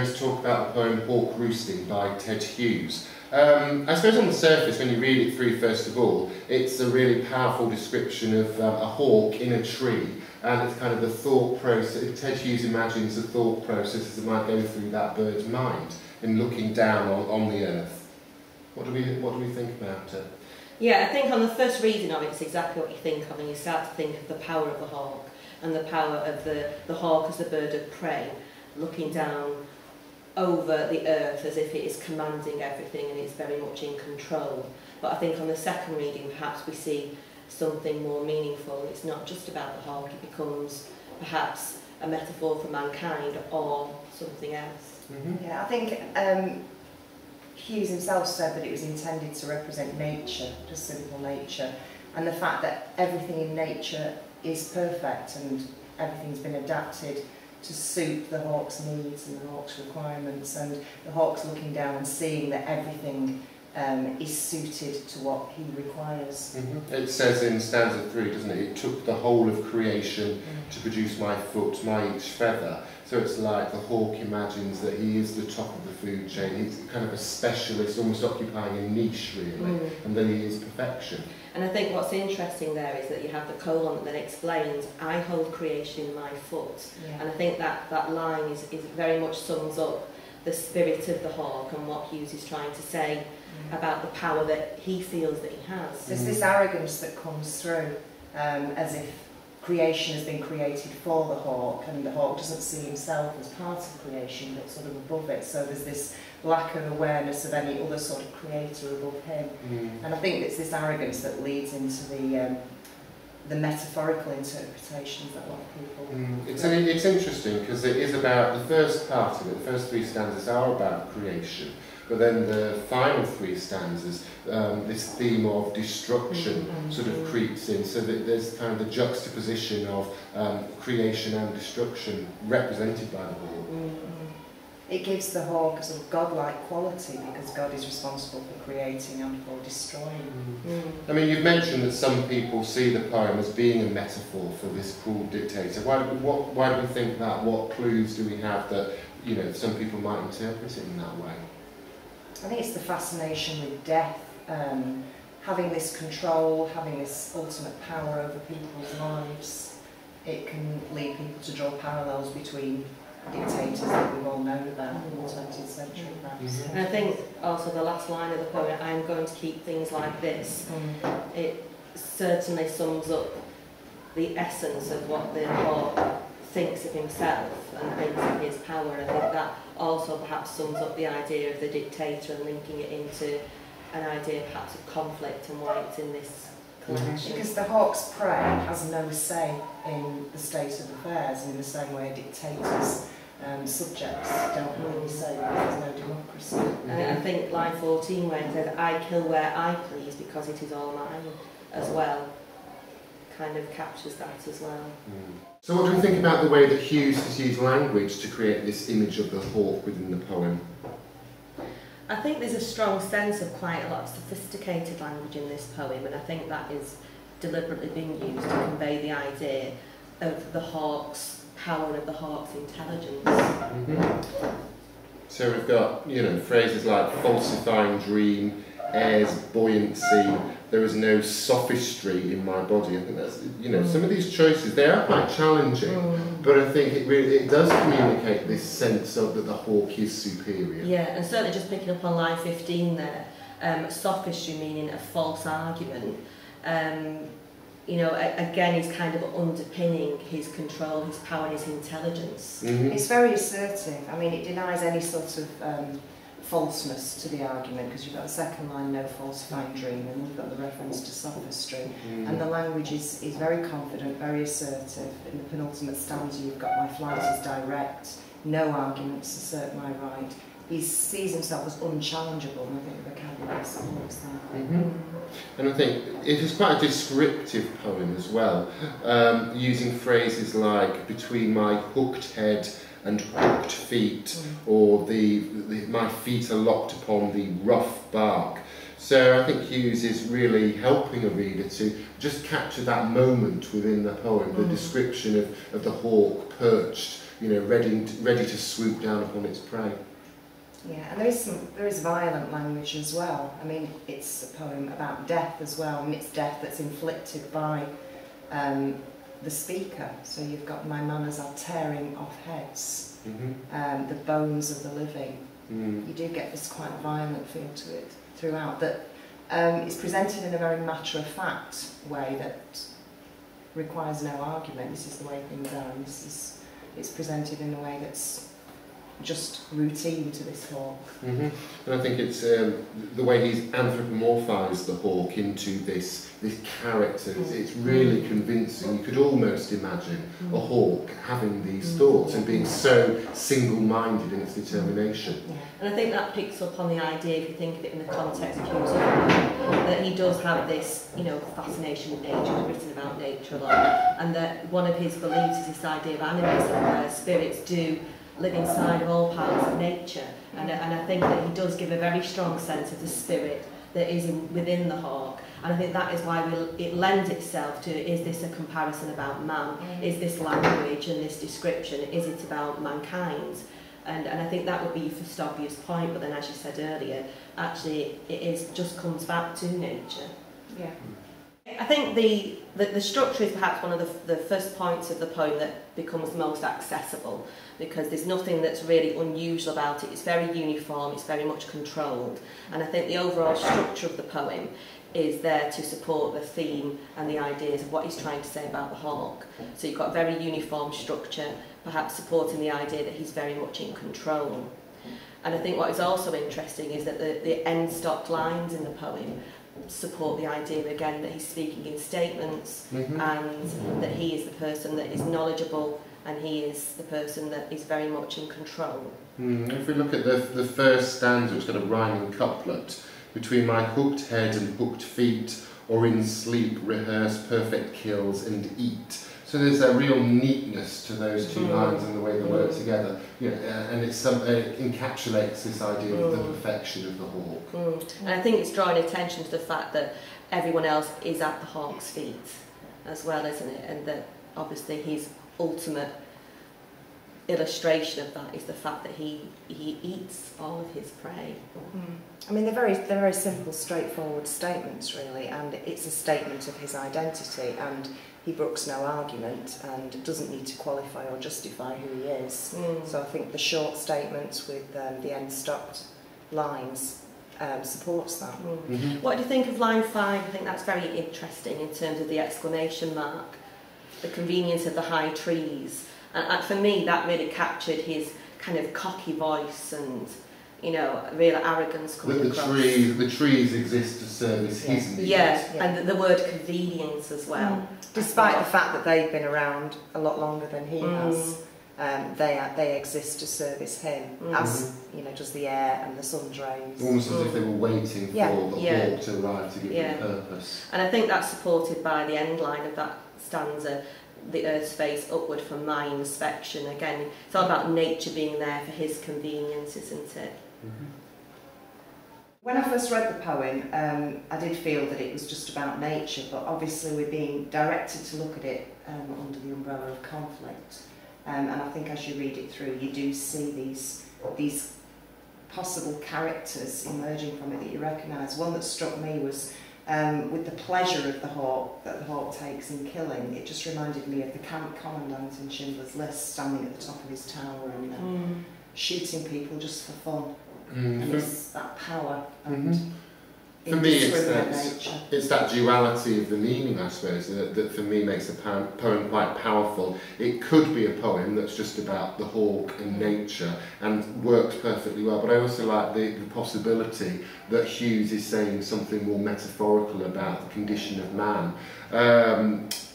going to talk about the poem Hawk Roosting by Ted Hughes. I suppose on the surface, when you read it through, first of all, it's a really powerful description of a hawk in a tree, and it's kind of the thought process. Ted Hughes imagines the thought processes that might go through that bird's mind in looking down on the earth. What do we think about it? Yeah, I think on the first reading of it, it's exactly what you think of, and you start to think of the power of the hawk, and the power of the hawk as the bird of prey, looking down over the earth as if it is commanding everything and it's very much in control. But I think on the second reading perhaps we see something more meaningful. It's not just about the hawk, it becomes perhaps a metaphor for mankind or something else. Mm-hmm. Yeah, I think Hughes himself said that it was intended to represent nature, just simple nature, and the fact that everything in nature is perfect and everything's been adapted to suit the hawk's needs and the hawk's requirements, and the hawk's looking down and seeing that everything is suited to what he requires. Mm-hmm. It says in stanza 3, doesn't it? It took the whole of creation to produce my foot, my each feather. So it's like the hawk imagines that he is the top of the food chain. He's kind of a specialist, almost occupying a niche really, and then he is perfection. And I think what's interesting there is that you have the colon that explains, I hold creation in my foot. Yeah. And I think that line is very much sums up the spirit of the hawk and what Hughes is trying to say about the power that he feels that he has. There's this arrogance that comes through, as if creation has been created for the hawk, and the hawk doesn't see himself as part of creation but sort of above it. So there's this lack of awareness of any other sort of creator above him. And I think it's this arrogance that leads into the metaphorical interpretations that a lot of people... It's interesting because it is about, the first part of it, the first 3 stanzas are about creation, but then the final 3 stanzas, this theme of destruction sort of creeps in, so that there's kind of the juxtaposition of creation and destruction represented by the hawk. It gives the hawk a sort of godlike quality because God is responsible for creating and for destroying. I mean, you've mentioned that some people see the poem as being a metaphor for this cruel dictator. Why do we think that? What clues do we have that, you know, some people might interpret it in that way? I think it's the fascination with death, having this control, having this ultimate power over people's lives. It can lead people to draw parallels between dictators that we've all known about in the 20th century, perhaps. And I think also the last line of the poem, I'm going to keep things like this, it certainly sums up the essence of what the hawk thinks of himself and thinks of his power. And I think that also perhaps sums up the idea of the dictator and linking it into an idea perhaps of conflict and why it's in this collection. Because the hawk's prey has no say in the state of affairs, and in the same way a dictator's subjects don't have any say because there's no democracy. And I think line 14 where it says, I kill where I please because it is all mine as well, kind of captures that as well. So what do you think about the way that Hughes has used language to create this image of the hawk within the poem? I think there's a strong sense of quite a lot of sophisticated language in this poem, and I think that is deliberately being used to convey the idea of the hawk's power, of the hawk's intelligence. So we've got, you know, phrases like falsifying dream, air's buoyancy, there is no sophistry in my body. I think that's, you know, some of these choices, they are quite challenging, but I think it does communicate this sense of that the hawk is superior. Yeah, and certainly just picking up on line 15 there, sophistry meaning a false argument. You know, again, he's kind of underpinning his control, his power and his intelligence. It's very assertive. I mean, it denies any sort of falseness to the argument, because you've got the second line, no falsifying dream, and we've got the reference to sophistry. And the language is very confident, very assertive. In the penultimate stanza, you've got my flight is direct, no arguments assert my right. He sees himself as unchallengeable, and I think the vocabulary supports that. And I think it is quite a descriptive poem as well, using phrases like between my hooked head and hooked feet, or my feet are locked upon the rough bark. So I think Hughes is really helping a reader to just capture that moment within the poem, the description of the hawk perched, ready to swoop down upon its prey. Yeah, and there is violent language as well. I mean, it's a poem about death as well, and it's death that's inflicted by the speaker. So you've got "my manners are tearing off heads," the bones of the living. You do get this quite violent feel to it throughout, that it's presented in a very matter-of-fact way that requires no argument. This is the way things are, and it's presented in a way that's just routine to this hawk. And I think it's the way he's anthropomorphised the hawk into this character. It's really convincing. You could almost imagine a hawk having these thoughts and being so single-minded in its determination. And I think that picks up on the idea, if you think of it in the context of Hughes, that he does have this, fascination with nature. He's written about nature a lot, and that one of his beliefs is this idea of animism, where spirits do live inside of all parts of nature, and I think that he does give a very strong sense of the spirit that is within the hawk, and I think that is why it lends itself to, is this a comparison about man? Is this language and this description, is it about mankind? And I think that would be your first obvious point, but then, as you said earlier, actually it just comes back to nature. Yeah. I think the structure is perhaps one of the first points of the poem that becomes most accessible, because there's nothing that's really unusual about it. It's very uniform, it's very much controlled, and I think the overall structure of the poem is there to support the theme and the ideas of what he's trying to say about the hawk. So you've got a very uniform structure, perhaps supporting the idea that he's very much in control. And I think what is also interesting is that the end-stop lines in the poem support the idea again that he's speaking in statements, and that he is the person that is knowledgeable, and he is the person that is very much in control. If we look at the first stanza, it's got a rhyming couplet: between my hooked head and hooked feet, or in sleep rehearse perfect kills and eat. So there's a real neatness to those two lines and the way they work together. And it encapsulates this idea of the perfection of the hawk. And I think it's drawing attention to the fact that everyone else is at the hawk's feet as well, isn't it? And that obviously his ultimate illustration of that is the fact that he eats all of his prey. I mean, they're very simple, straightforward statements, really, and it's a statement of his identity, and he brooks no argument and doesn't need to qualify or justify who he is. So I think the short statements with the end-stopped lines supports that. What do you think of line 5? I think that's very interesting in terms of the exclamation mark, the convenience of the high trees. And for me, that really captured his kind of cocky voice and, real arrogance coming across. The trees exist to service his needs. And the word convenience as well. Despite the fact that they've been around a lot longer than he has, they exist to service him, as does the air and the sun's rays. Almost as if they were waiting for the hawk to arrive to give them purpose. And I think that's supported by the end line of that stanza: the earth's face upward for my inspection. Again, it's all about nature being there for his convenience, isn't it? When I first read the poem, I did feel that it was just about nature, but obviously we're being directed to look at it under the umbrella of conflict. And I think as you read it through, you do see these possible characters emerging from it that you recognise. One that struck me was with the pleasure of the hawk that the hawk takes in killing. It just reminded me of the camp commandant in Schindler's List, standing at the top of his tower and shooting people just for fun. And it's that power and for me, it's that duality of the meaning, I suppose, that for me makes a poem quite powerful. It could be a poem that's just about the hawk and nature and works perfectly well, but I also like the possibility that Hughes is saying something more metaphorical about the condition of man.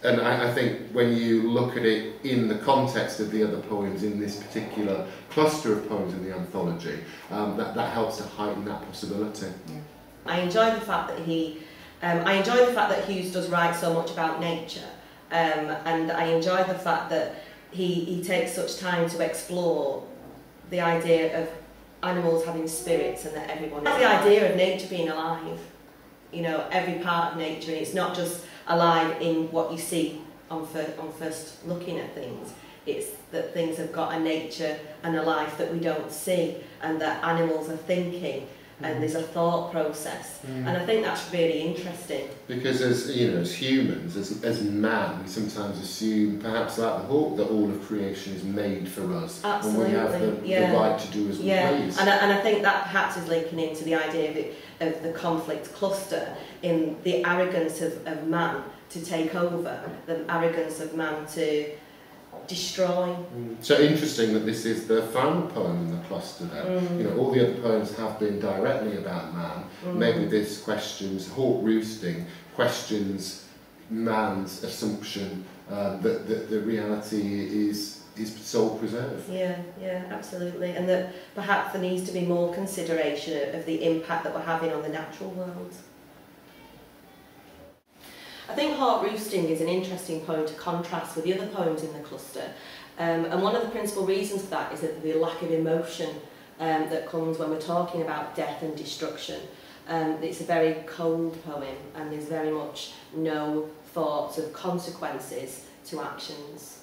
And I think when you look at it in the context of the other poems in this particular cluster of poems in the anthology, that helps to heighten that possibility. I enjoy the fact that Hughes does write so much about nature, and I enjoy the fact that he takes such time to explore the idea of animals having spirits and that everyone is. The idea of nature being alive, you know, every part of nature, and it's not just alive in what you see on first looking at things. It's that things have got a nature and a life that we don't see, and that animals are thinking, and there's a thought process, and I think that's really interesting. Because as you know, as humans, as man, we sometimes assume, perhaps like the hawk, that all of creation is made for us, Absolutely. and we have the right to do as we please. And I think that perhaps is linking into the idea of the conflict cluster in the arrogance of man to take over, the arrogance of man to destroy. So interesting that this is the final poem in the cluster then. You know, all the other poems have been directly about man. Maybe this questions, Hawk Roosting questions man's assumption that the reality is soul preserved. Yeah, absolutely. And that perhaps there needs to be more consideration of the impact that we're having on the natural world. I think Hawk Roosting is an interesting poem to contrast with the other poems in the cluster, and one of the principal reasons for that is that the lack of emotion that comes when we're talking about death and destruction. It's a very cold poem, and there's very much no thoughts of consequences to actions.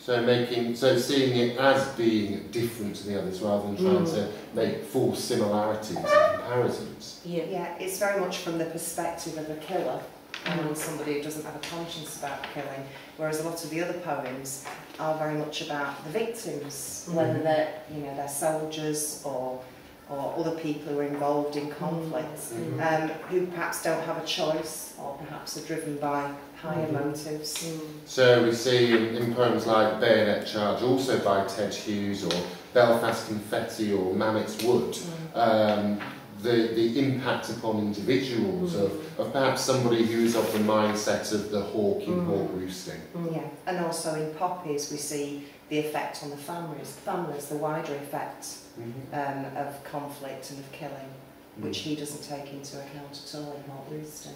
So seeing it as being different to the others rather than trying to make false similarities and comparisons. Yeah, it's very much from the perspective of a killer. And somebody who doesn't have a conscience about killing, whereas a lot of the other poems are very much about the victims, whether they're soldiers or other people who are involved in conflicts, who perhaps don't have a choice or perhaps are driven by higher motives. So we see in poems like Bayonet Charge, also by Ted Hughes, or Belfast Confetti or Mammoth's Wood, the impact upon individuals of perhaps somebody who is of the mindset of the hawk in Hawk Roosting. Yeah, and also in Poppies we see the effect on the families, the wider effect of conflict and of killing, which he doesn't take into account at all in Hawk Roosting.